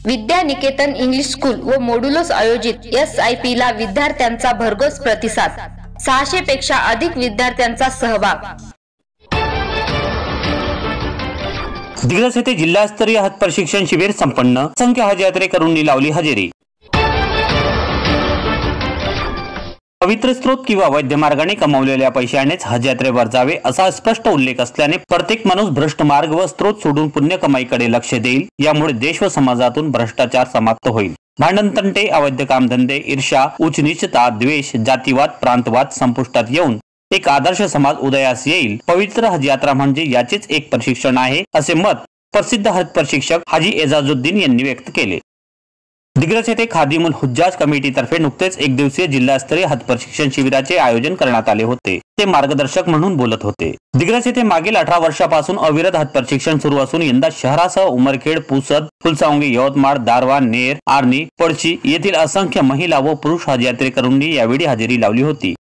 Vidya Niketan English school व मोडुलोस आयोजित SIP ला विद्यार्थ्यांचा भरघोस प्रतिसाद, 600 पेक्षा अधिक विद्यार्थ्यांचा सहभाग। दिग्रस येथे जिल्हास्तरीय हज प्रशिक्षण शिबिर संपन्न, असंख्य हज यात्रेकरूंनी लावली हजेरी। पवित्र स्रोत किंवा वैद्य मार्गाने कमावलेल्या पैशानेच हज यात्रेवर जावे असा स्पष्ट उल्लेख असल्याने प्रत्येक माणूस भ्रष्ट मार्ग व स्रोत सोडून पुण्य कमाईकडे लक्ष देईल। यामुळे देश व समाजातून भ्रष्टाचार समाप्त होईल। भांडणतंटे, अवैध कामधंदे, ईर्ष्या, उच्च-नीचता, द्वेष, जातीवाद, प्रांतवाद संपुष्टात येऊन एक आदर्श समाज उदयास येईल। पवित्र हज यात्रा म्हणजे याचेच एक प्रशिक्षण आहे, असे मत प्रसिद्ध हज प्रशिक्षक हाजी एजाजुद्दीन यांनी व्यक्त केले। दिग्रस येथे खादिमुल हुज्जाज कमिटीतर्फे नुकतेच एक दिवसीय जिल्हास्तरीय हज प्रशिक्षण शिबिराचे आयोजन करण्यात आले होते। ते मार्गदर्शक म्हणून बोलत होते। दिग्रस येथे मागील 18 वर्षापासून अविरत हज प्रशिक्षण सुरू असून यंदा शहरासह उमरखेड, पुसद, फुलसावंगी, यवतमाळ, दारवा, नेर, आर्णी, पळशी येथील असंख्य महिला व पुरुष हज यात्रेकरूंनी यावेळी हजेरी लावली होती।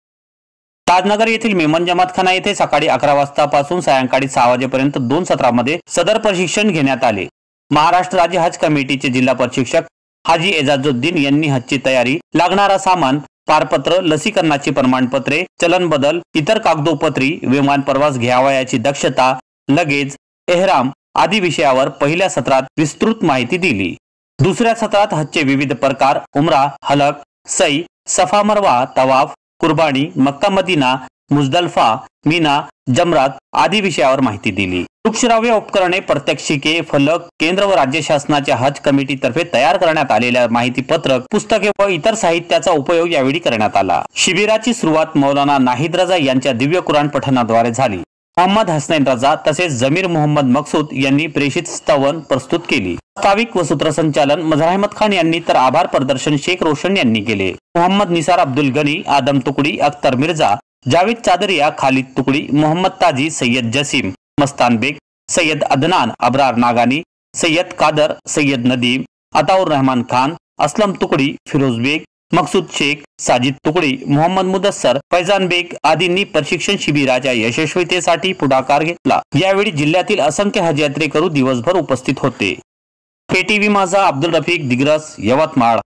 ताजनगर येथील मेमन जमातखाना येथे सकाळी 11 वाजतापासून सायंकाळी 6 वाजेपर्यंत 2 सत्रामध्ये सदर प्रशिक्षण घेण्यात आले। महाराष्ट्र राज्य हज कमिटीचे जिल्हा प्रशिक्षक हाजी एजाजुद्दीन यांनी हजची तयारी, लागणारा सामान, पारपत्र, लसीकरणाची प्रमाणपत्रे, चलन बदल, इतर कागदोपत्री, विमान प्रवास घ्यावयाची दक्षता, लगेज, एहराम आदी विषयावर पहिल्या सत्रात विस्तृत माहिती दिली। दुसऱ्या सत्रात हजचे विविध प्रकार, उमरा, हलक, सई, सफा मरवा, तवाफ, कुर्बानी, मक्का मदीना, मुजदलफा, मीना, जमरात आदी विषयावर माहिती दिली। दृकश्राव्य उपकरणे, प्रात्यक्षिके, फलक, केंद्र व राज्य शासनाच्या हज कमिटीतर्फे तयार करण्यात आलेल्या माहिती पत्रक, पुस्तके व इतर साहित्याचा उपयोग यावेळी करण्यात आला। शिबिराची सुरुवात मौलाना नाहिद रजा यांच्या दिव्य कुराण पठणाद्वारे झाली। मोहम्मद हसनैन रजा तसेच जमीर मोहम्मद मकसूद यांनी प्रेषित स्तवन प्रस्तुत केली। प्रास्ताविक व सूत्रसंचालन मजहर अहमद खान यांनी तर आभार प्रदर्शन शेख रोशन यांनी केले। मोहम्मद निसार अब्दुल गनी, आदम तुकडी, अख्तर मिर्जा, जावेद चादरिया, खालिद तुकडी, मोहम्मद ताजी, सय्यद जसीम, मस्तान बेग, सय्यद अदनान, अब्रार नागानी, सय्यद कादर, सय्यद नदीम, अताउर रहमान खान, असलम तुकडी, फिरोज बेग, मकसूद शेख, साजिद तुकडी, मोहम्मद मुदस्सर, फैजान बेग आदींनी प्रशिक्षण शिबिराच्या यशस्वीतेसाठी पुढाकार घेतला। यावेळी जिल्ह्यातील असंख्य हज यात्रेकरू दिवसभर उपस्थित होते। PTV माझा अब्दुल रफीक, दिग्रस, यवतमाळ।